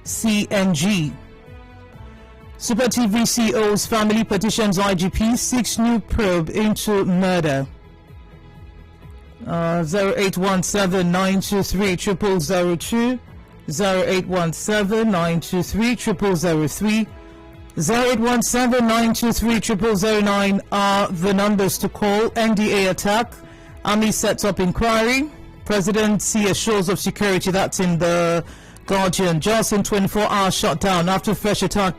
CNG. Super TV CEO's family petitions IGP 6 new probe into murder. 0817-923-0002, 0817-923-0003, 0817-923-0009 are the numbers to call. NDA attack, Army sets up inquiry, President see assures of security. That's in the Guardian. Just in 24-hour shutdown after fresh attack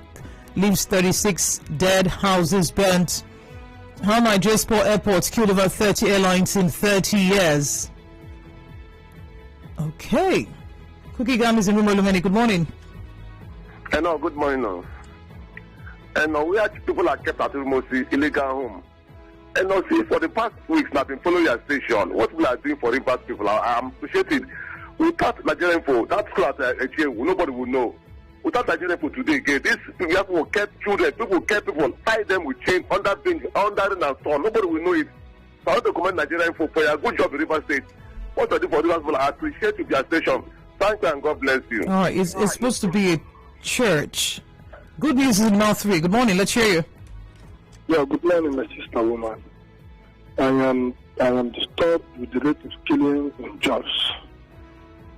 leaves 36 dead, houses burnt. How Nigeria's port airports killed over 30 airlines in 30 years. Okay. Cookie Gam is in Rumolumeni. Good morning. Hello, good morning. And we have people are kept at mostly illegal home. And see, for the past weeks, I've been following your station. What people are doing for Rivers people, I appreciate it. Without Nigerian people, that school at HA, nobody will know. Without Nigerian people today, again, these people kept children, people kept people, tie them with chains under and store. Nobody will know it. So I want to commend Nigerian people for your good job in Rivers State. What you do for Rivers people, I appreciate you, your station. Thank you and God bless you. All right, it's supposed to be a church. Good news is in North 3. Good morning, let's hear you. Yeah, good morning, my sister woman. I am disturbed with the rate of killing in Jos.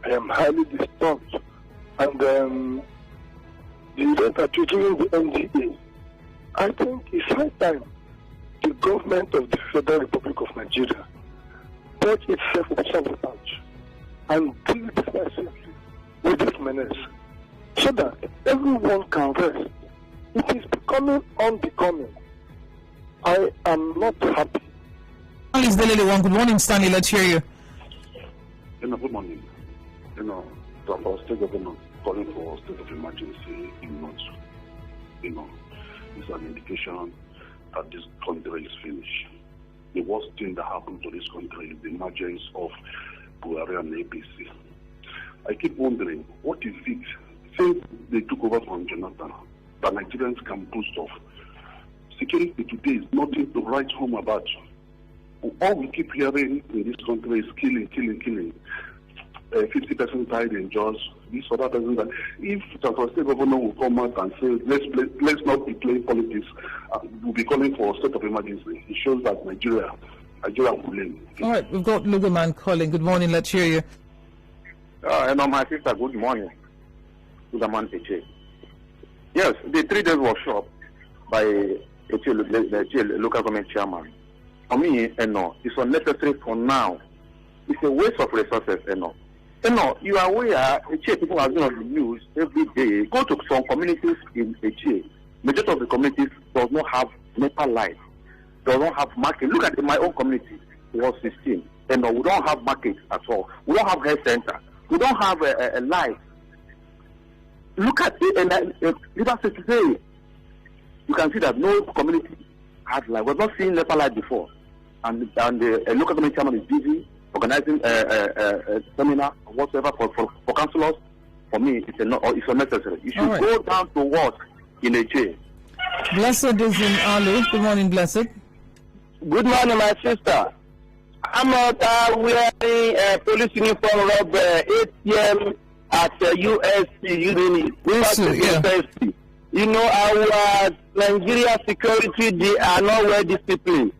I am highly disturbed. And the rate at which killing the NGA, I think it's high time the government of the Federal Republic of Nigeria touch itself with sabotage and deal decisively with this menace so that everyone can rest. It is becoming unbecoming. I am not happy. Is the lady one? Good morning, Stanley. Let's hear you. Good morning. The state government calling for a state of emergency in North. It's an indication that this country is finished. The worst thing that happened to this country is the emergence of Buhari and APC. I keep wondering, what is it since they took over from Jonathan that Nigerians can boast of? Security today is nothing to write home about. All we keep hearing in this country is killing. 50% died in Jos. This or that person. If the state governor will come out and say, let's not be playing politics, we'll be calling for a state of emergency. It shows that Nigeria will win. All right, we've got Lugaman calling. Good morning. Let's hear you. Hello, my sister. Good morning. Lugaman Peche. Yes, the 3 days workshop by the local government chairman. For me, it's unnecessary for now. It's a waste of resources, you are aware, people are doing on the news every day. Go to some communities in Eche. Majority of the communities does not have NEPA light, does not have market. Look at my own community, it was 16. We don't have markets at all. We don't have health center. We don't have a light. Look at it, and today, you can see that no community has light. We've not seen NEPA light before. And the local government chairman is busy organizing a seminar or whatever for councillors. For me, it's unnecessary. You should go down to what in a chair. Blessed is in Alu. Good morning, Blessed. Good morning, my sister. I'm out wearing a police uniform rob ATM at USC University. You know, our Nigeria security, they are not well disciplined.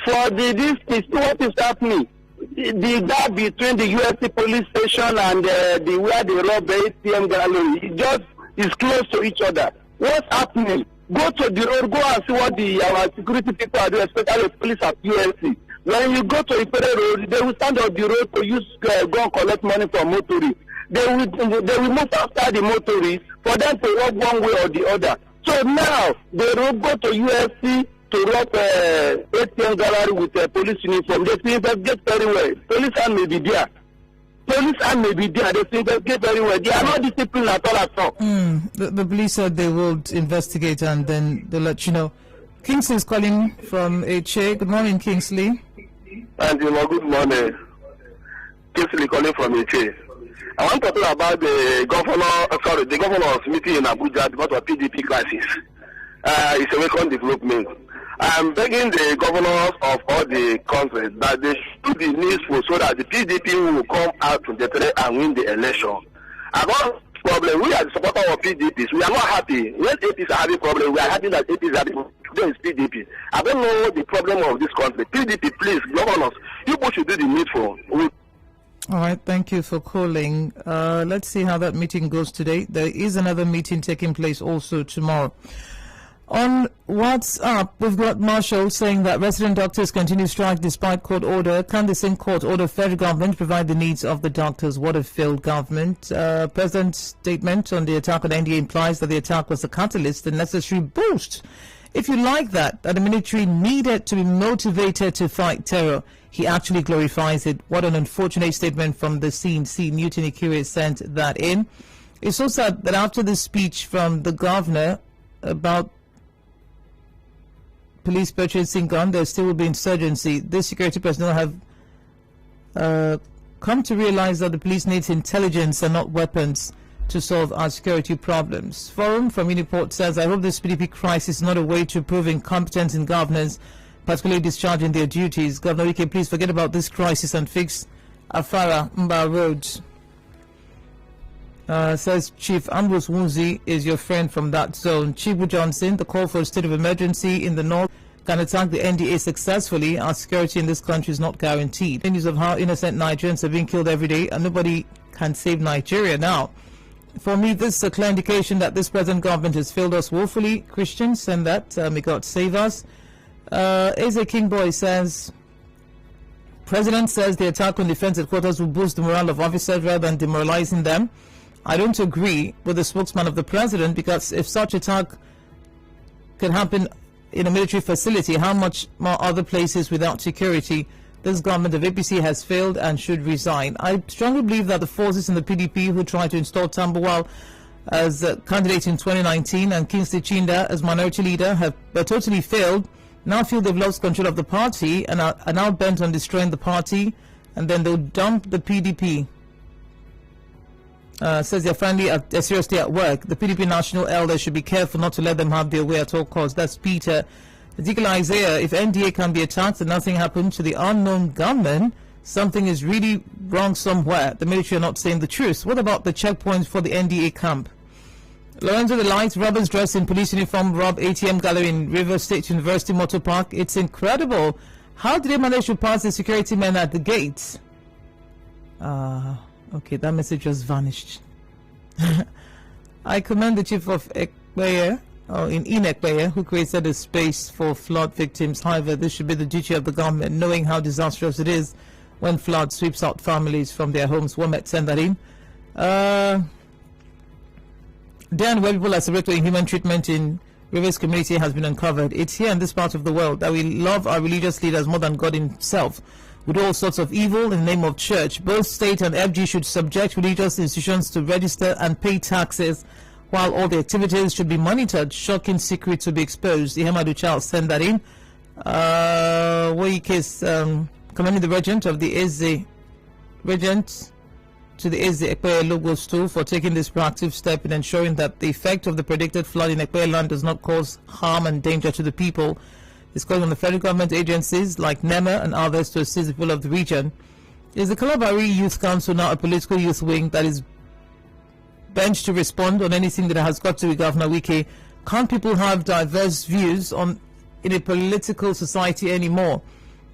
For this is what is happening. The gap between the USC police station and where they rob the ATM gallery, it just is close to each other. What's happening? Go to the road, go and see what our security people are doing, especially the police at USC. When you go to Ipere Road, they will stand on the road to use go and collect money from motorists. They will move after the motorists for them to walk one way or the other. So now they will go to USC to rob ATM gallery with a police uniform. They investigate very well. Police and may be there. They investigate very well. They are not disciplined at all. The police said they will investigate and then they'll let you know. Kingsley is calling from HA. Good morning, Kingsley. And good morning. Kingsley calling from HA. I want to talk about the governor's meeting in Abuja because of PDP crisis. It's a welcome development. I'm begging the governors of all the countries that they should be needful so that the PDP will come out to the and win the election. I want problem. We are the supporter of PDPs. We are not happy. When APs are having problem, we are happy that APs are having problem with PDP. I don't know the problem of this country. PDP, please, governors, you both should do the needful. All right, thank you for calling. Let's see how that meeting goes today. There is another meeting taking place also tomorrow. On WhatsApp, we've got Marshall saying that resident doctors continue strike despite court order. Can the same court order federal government provide the needs of the doctors? What a failed government. President's statement on the attack on NDA implies that the attack was a catalyst, a necessary boost. If you like that the military needed to be motivated to fight terror, he actually glorifies it. What an unfortunate statement from the CNC. Newton Ikire sent that in. It's so sad that after this speech from the governor about police purchasing gun, there still will be insurgency. This security personnel have come to realize that the police needs intelligence and not weapons to solve our security problems. Forum from Uniport says, I hope this PDP crisis is not a way to prove incompetence in governors, particularly discharging their duties. Governor Wike, please forget about this crisis and fix Afara Mba Road. Says Chief Ambrose Wunzi is your friend from that zone. Chibu Johnson, the call for a state of emergency in the north can attack the NDA successfully. Our security in this country is not guaranteed. News of how innocent Nigerians are being killed every day and nobody can save Nigeria now. For me, this is a clear indication that this present government has failed us woefully. Christians, send that. May God save us. Eze Kingboy says, President says the attack on defense headquarters will boost the morale of officers rather than demoralizing them. I don't agree with the spokesman of the president, because if such attack can happen in a military facility, how much more other places without security? This government of APC has failed and should resign. I strongly believe that the forces in the PDP who tried to install Tambuwal as a candidate in 2019 and Kingsley Chinda as minority leader have totally failed. Now feel they've lost control of the party and are now bent on destroying the party, and then they'll dump the PDP. Says they're finally seriously at work. The PDP national elders should be careful not to let them have their way at all costs. That's Peter. Ezekiel Isaiah, if NDA can be attacked and nothing happened to the unknown gunman, something is really wrong somewhere. The military are not saying the truth. What about the checkpoints for the NDA camp? Lorenzo the Light, robbers dressed in police uniform rob ATM gallery in River State University Motor Park. It's incredible. How did they manage to pass the security men at the gates? Okay, that message just vanished. I commend the chief of Ekpeye, in Ekpeye, who created a space for flood victims. However, this should be the duty of the government, knowing how disastrous it is when flood sweeps out families from their homes. Womet send that in. Dan, where people are subject to inhuman treatment in Rivers community has been uncovered. It's here in this part of the world that we love our religious leaders more than God himself, with all sorts of evil in the name of church. Both state and FG should subject religious institutions to register and pay taxes, while all the activities should be monitored. Shocking secrets to be exposed. Ihemadu Charles send that in. Wake is commending the regent of the Eze regent to the Eze Ekpeye logo stool for taking this proactive step in ensuring that the effect of the predicted flood in Ekpeye land does not cause harm and danger to the people. It's calling on the federal government agencies like NEMA and others to assist the people of the region. Is the Kalabari Youth Council now a political youth wing that is benched to respond on anything that has got to with Governor Wike? Can't people have diverse views in a political society anymore?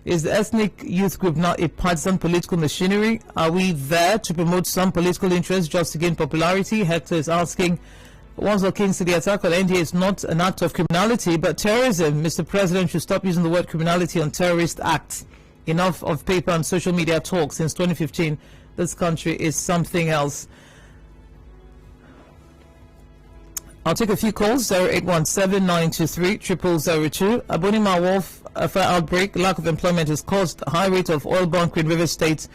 Is the ethnic youth group now a partisan political machinery? Are we there to promote some political interest just to gain popularity? Hector is asking. Once King said the attack on NDA is not an act of criminality but terrorism. Mr. President should stop using the word criminality on terrorist acts. Enough of paper and social media talk. Since 2015, this country is something else. I'll take a few calls. 0817-923-0002. Abonima Wolf, a fire outbreak, lack of employment has caused a high rate of oil bunkering in River State,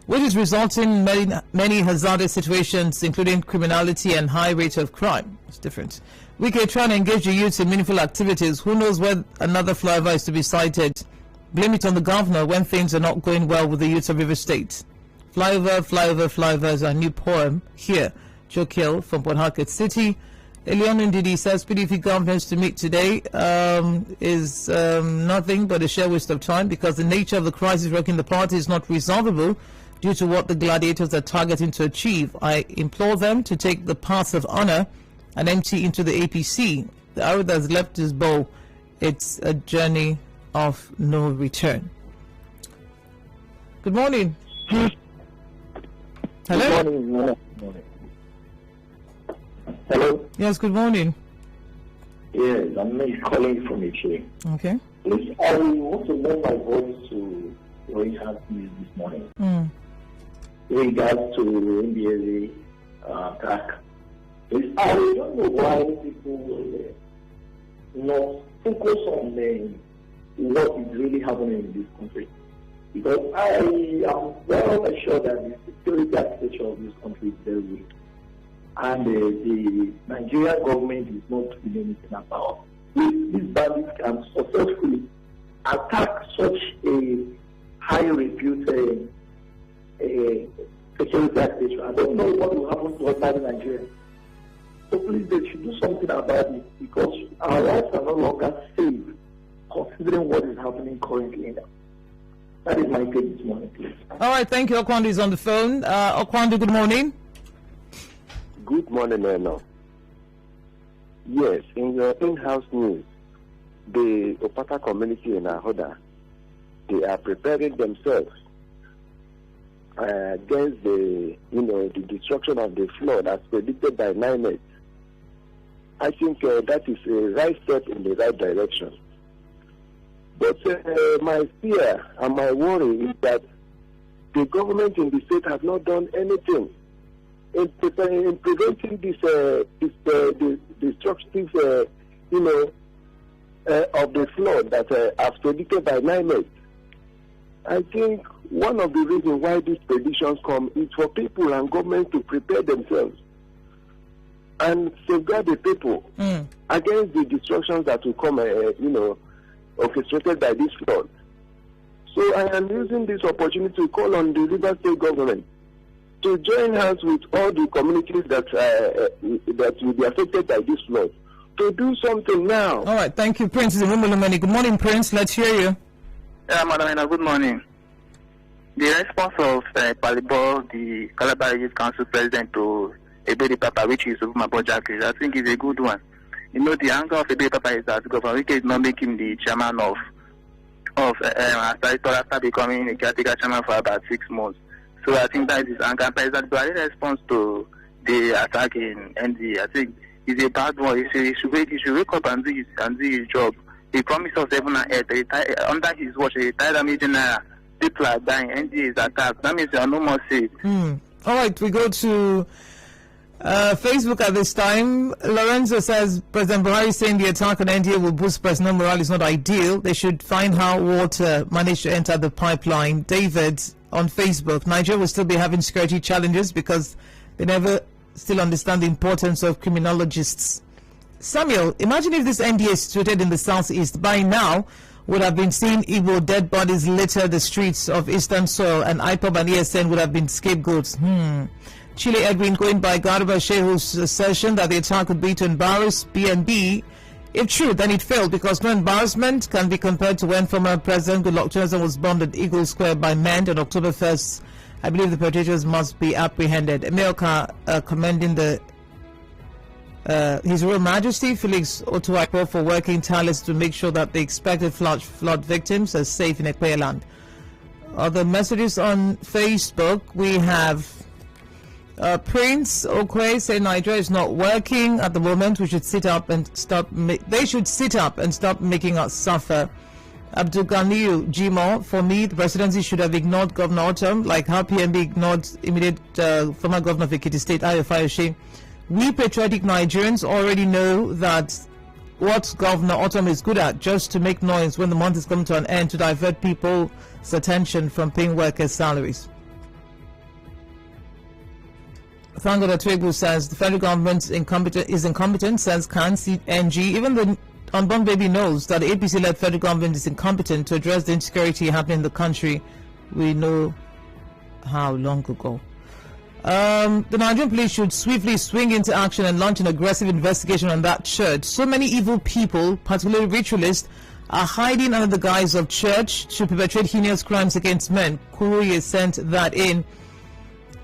which is resulting in many hazardous situations, including criminality and high rate of crime. It's different. We can try and engage the youth in meaningful activities. Who knows where another flyover is to be sighted? Blame it on the governor when things are not going well with the youth of River State. Flyover, flyover, flyover is our new poem here. Joe Kill from Port Harcourt City. Elion Ndidi says PDP governments to meet today is nothing but a sheer waste of time, because the nature of the crisis rocking the party is not resolvable due to what the gladiators are targeting to achieve. I implore them to take the path of honor and empty into the APC. The arrow that has left his bow, it's a journey of no return. Good morning. Hello? Good morning. Hello? Yes, good morning. Yes, I'm calling from Ichi. Okay. Please, I want to know my voice to Royal News this morning. In regards to NDA attack. Please, I don't know why people will not focus on what is really happening in this country. Because I am well assured that the security architecture of this country is very weak. And the Nigerian government is not doing anything about it. These bandits can successfully attack such a high reputed security architecture. I don't know what will happen to us in Nigeria. So please, they should do something about it because our lives are no longer safe considering what is happening currently. That is my take this morning, please. All right, thank you. Okwandu is on the phone. Okwandu, good morning. Good morning, Eno. Yes, in your in-house news, the Opata community in Ahoda, they are preparing themselves against the destruction of the flood as predicted by NIMET. I think that is a right step in the right direction. But my fear and my worry is that the government in the state has not done anything in preventing this destructive, of the flood that as predicted by NIMET. I think one of the reasons why these predictions come is for people and government to prepare themselves and safeguard the people against the destructions that will come, orchestrated by this flood. So I am using this opportunity to call on the River State government to join hands with all the communities that will be affected by this flood to do something now. All right, thank you, Prince. Good morning, Prince. Let's hear you. Yeah, Madam, good morning. The response of Palibo, the Calabar Youth Council President, to Ebedi Papa, which is Mabo Jackie, I think is a good one. You know, the anger of Ebedi Papa is that Governor Wike is not making the chairman of after becoming a caretaker chairman for about 6 months. So I think that is anger. President Buhari's response to the attack in ND, I think, is a bad one. He should wake up and do his job. He promised us 7 and 8. Under his watch, a retired Army general. People are dying. ND is attacked. That means they are no more safe. All right, we go to Facebook at this time. Lorenzo says President Buhari saying the attack on NDA will boost personnel morale is not ideal. They should find how water managed to enter the pipeline. David on Facebook, Nigeria will still be having security challenges because they never still understand the importance of criminologists. Samuel, imagine if this NDA situated in the southeast by now would have been seeing Igbo dead bodies litter the streets of eastern soil, and IPOB and ESN would have been scapegoats. Chile Edwin, going by Garba Shehu's assertion that the attack would be to embarrass BNB. If true, then it failed because no embarrassment can be compared to when former President Goodluck Jonathan was bombed at Eagle Square by MEND on October 1st. I believe the perpetrators must be apprehended. America commending His Royal Majesty Felix Otuaipo for working tirelessly to make sure that the expected flood victims are safe in Ekpeland. Other messages on Facebook, we have Prince Okwe saying Nigeria is not working at the moment. We should sit up and stop. They should sit up and stop making us suffer. Abdul Ganiyu Jimo, for me, the presidency should have ignored Governor Autumn, like how PMB ignored immediate former governor of Ekiti State, Ayo Fayose. We patriotic Nigerians already know that what Governor Autumn is good at, just to make noise when the month is coming to an end, to divert people's attention from paying workers' salaries. Thango Twegu says the federal government is incompetent, says Khan CNG. Even the unborn baby knows that the APC-led federal government is incompetent to address the insecurity happening in the country. We know how long ago. The Nigerian police should swiftly swing into action and launch an aggressive investigation on that church. So many evil people, particularly ritualists, are hiding under the guise of church to perpetrate heinous crimes against men. Kuruye sent that in.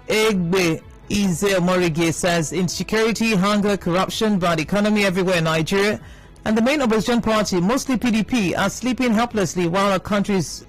Egbe Ize Morige says insecurity, hunger, corruption, bad economy everywhere in Nigeria, and the main opposition party, mostly PDP, are sleeping helplessly while our country is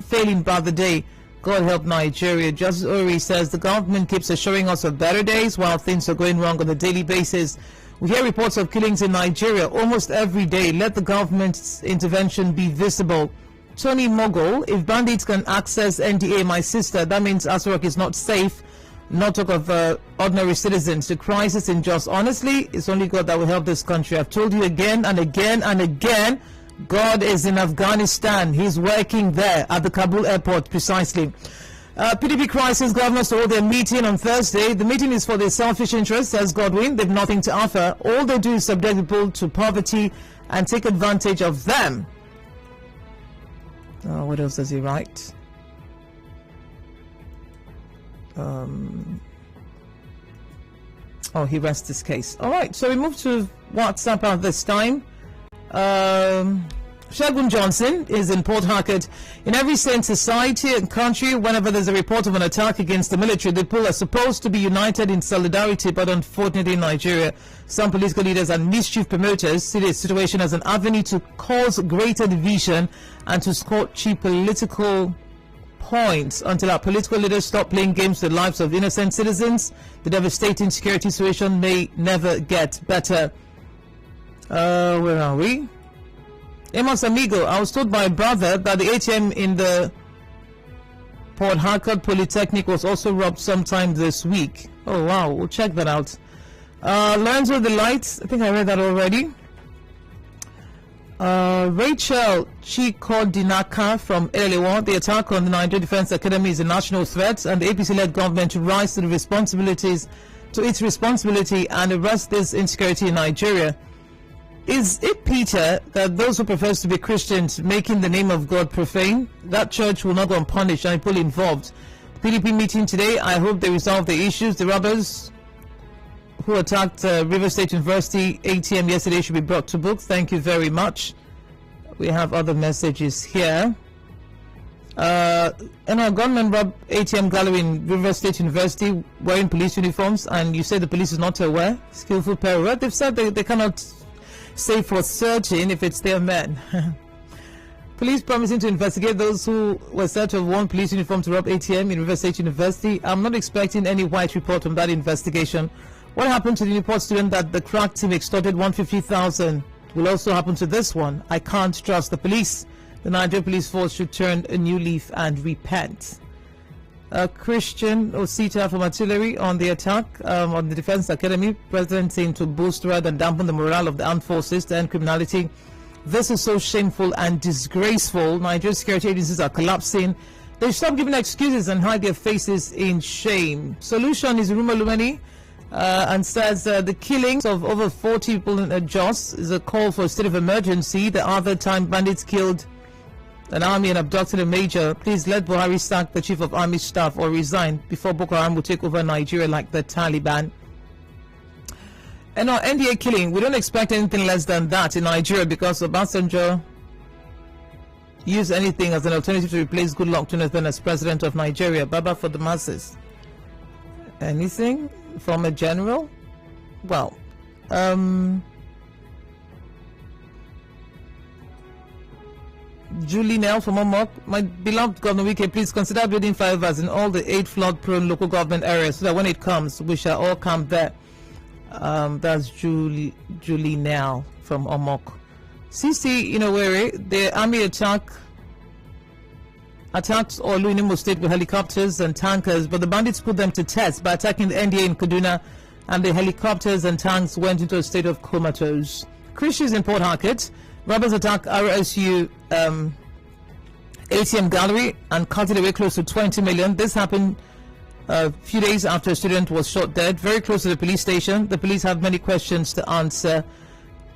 failing by the day. God help Nigeria. Justice Ori says the government keeps assuring us of better days while things are going wrong on a daily basis. We hear reports of killings in Nigeria almost every day. Let the government's intervention be visible. Tony Mogul, if bandits can access NDA, my sister, that means Asarok is not safe. Not talk of ordinary citizens. The crisis in Jos. Honestly, it's only God that will help this country. I've told you again and again and again, God is in Afghanistan. He's working there at the Kabul airport, precisely. PDP crisis governors to hold their meeting on Thursday. The meeting is for their selfish interests, says Godwin. They've nothing to offer. All they do is subject people to poverty and take advantage of them. What else does he write? He rests his case. All right, so we move to WhatsApp at this time. Shagun Johnson is in Port Harcourt. In every sane society and country, whenever there's a report of an attack against the military, the people are supposed to be united in solidarity, but unfortunately in Nigeria, some political leaders and mischief promoters see the situation as an avenue to cause greater division and to score cheap political points. Until our political leaders stop playing games with the lives of innocent citizens, the devastating security situation may never get better. Where are we? Amos Amigo, I was told by a brother that the ATM in the Port Harcourt Polytechnic was also robbed sometime this week. Oh wow, we'll check that out. Lorenzo the Lights, I think I read that already. Rachel Chikodinaka from Elewa, the attack on the Nigeria Defense Academy is a national threat, and the APC-led government to rise to its responsibility and arrest this insecurity in Nigeria. Is it, Peter, that those who profess to be Christians making the name of God profane? That church will not go unpunished and people involved. PDP meeting today, I hope they resolve the issues. The robbers who attacked River State University ATM yesterday should be brought to book. Thank you very much. We have other messages here. And our gunmen robbed ATM gallery in River State University wearing police uniforms, and you say the police is not aware. Skillful pair. Well, they've said they cannot say for certain if it's their men. Police promising to investigate those who were said to have worn police uniform to rob ATM in River State University. I'm not expecting any white report from that investigation. What happened to the Newport student that the crack team extorted 150,000 will also happen to this one. I can't trust the police. The Nigeria Police Force should turn a new leaf and repent. Christian Osita from Artillery on the attack on the Defense Academy. President saying to boost rather than dampen the morale of the armed forces to end criminality. This is so shameful and disgraceful. Nigeria's security agencies are collapsing. They stop giving excuses and hide their faces in shame. Solution is Rumor Lumeni and says the killings of over 40 people in Jos is a call for a state of emergency. The other time bandits killed an army and abducted a major. Please let Buhari sack the chief of army staff or resign before Boko Haram will take over Nigeria like the Taliban. And our NDA killing, we don't expect anything less than that in Nigeria because Obasanjo used anything as an alternative to replace Goodluck Jonathan as president of Nigeria. Baba for the masses. Anything from a general? Well, Julie Nell from Omok, my beloved Governor Wike, please consider building flyovers in all the 8 flood-prone local government areas so that when it comes, we shall all come there. That's Julie Nell from Omok. CC Inowere, the army attacked Olu in Imo State with helicopters and tankers, but the bandits put them to test by attacking the NDA in Kaduna, and the helicopters and tanks went into a state of comatose. Christians in Port Harcourt, robbers attacked RSU ATM gallery and carted away close to 20 million. This happened a few days after a student was shot dead, very close to the police station. The police have many questions to answer.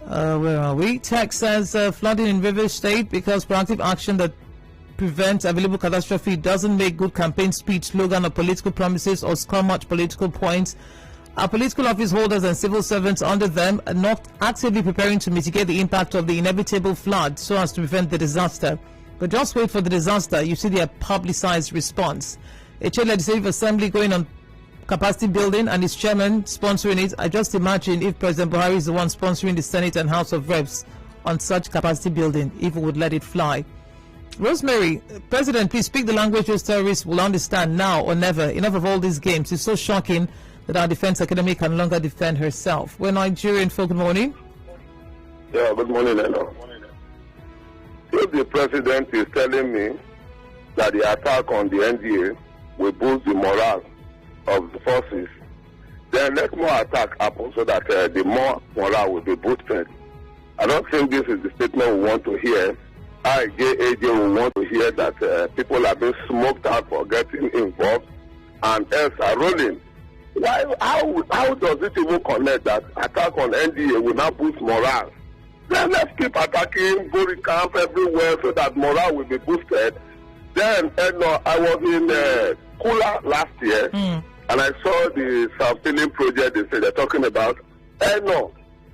Where are we? Tech says flooding in River State because proactive action that prevents available catastrophe doesn't make good campaign speech, slogan, or political promises or score much political points. Our political office holders and civil servants under them are not actively preparing to mitigate the impact of the inevitable flood so as to prevent the disaster. But just wait for the disaster, you see their publicized response. A chair legislative assembly going on capacity building and its chairman sponsoring it. I just imagine if President Buhari is the one sponsoring the Senate and House of Reps on such capacity building, if we would let it fly. Rosemary, President, please speak the language those terrorists will understand now or never. Enough of all these games. It's so shocking that our Defense Academy can no longer defend herself. We're Nigerian folk. Good morning. Yeah, good morning, Hello. If the president is telling me that the attack on the NDA will boost the morale of the forces, then let more attack happen so that the more morale will be boosted. I don't think this is the statement we want to hear. AJ will want to hear that people are being smoked out for getting involved and else are rolling. How does it even connect that attack on NDA will now boost morale? Then let's keep attacking Bori camp everywhere so that morale will be boosted. Then, I was in Kula last year and I saw the self-filling project they're talking about.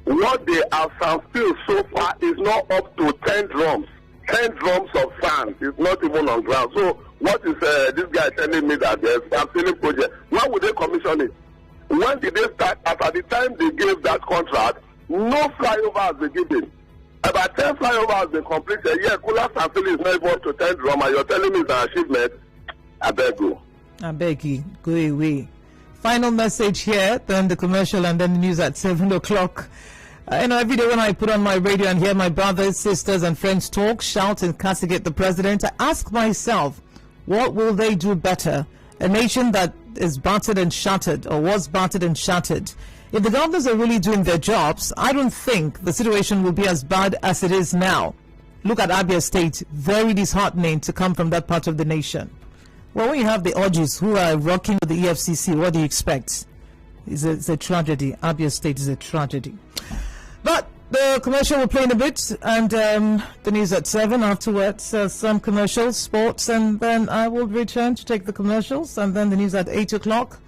What they have self-filled so far is not up to 10 drums. 10 drums of sand is not even on ground. So what is this guy telling me that there's self-filling project? When would they commission it? When did they start? At the time they gave that contract, no flyover has been given. About 10 flyovers have been completed. Yeah, Kula self-filling is not even up to 10 drums, and you're telling me it's an achievement. I beg you. I beg you, go away. Final message here, then the commercial, and then the news at 7 o'clock. Every day when I put on my radio and hear my brothers, sisters, and friends talk, shout, and castigate the president, I ask myself, what will they do better? A nation that is battered and shattered, or was battered and shattered. If the governors are really doing their jobs, I don't think the situation will be as bad as it is now. Look at Abia State, very disheartening to come from that part of the nation. Well, when you have the orgies who are rocking with the EFCC, what do you expect? It's a tragedy. Abia State is a tragedy. But the commercial will play in a bit, and the news at 7 afterwards, some commercials, sports, and then I will return to take the commercials, and then the news at 8 o'clock.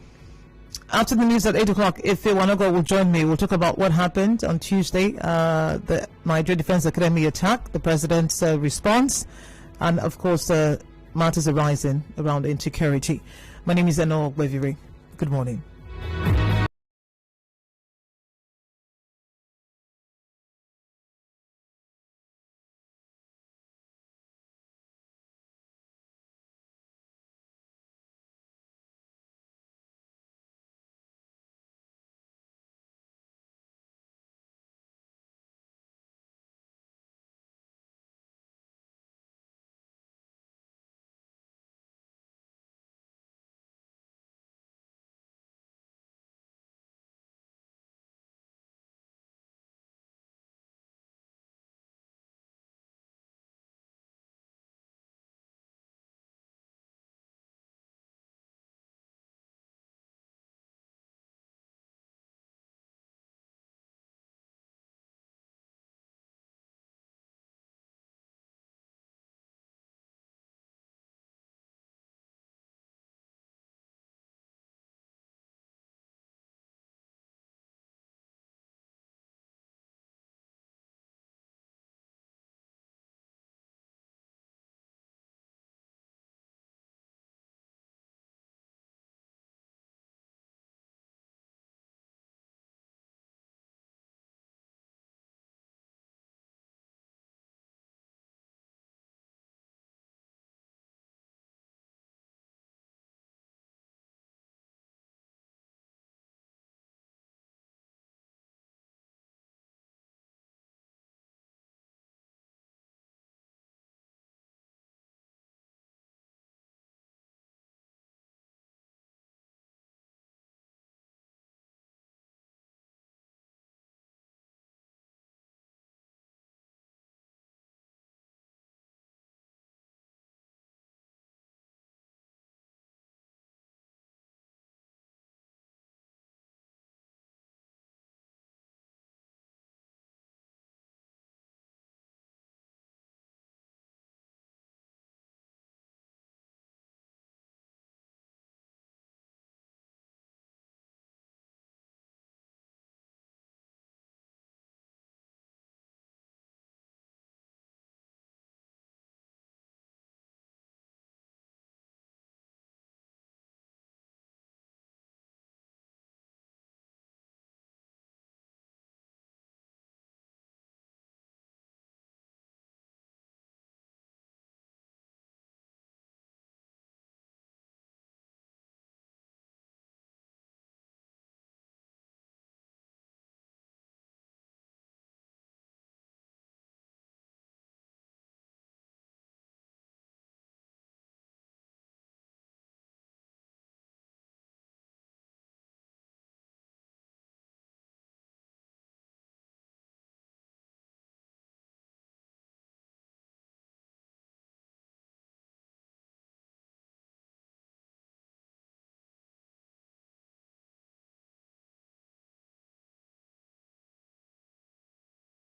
After the news at 8 o'clock, Ife Wanogo will join me. We'll talk about what happened on Tuesday, the Nigeria Defense Academy attack, the president's response, and of course, matters arising around insecurity. My name is Eno Gbeviri. Good morning.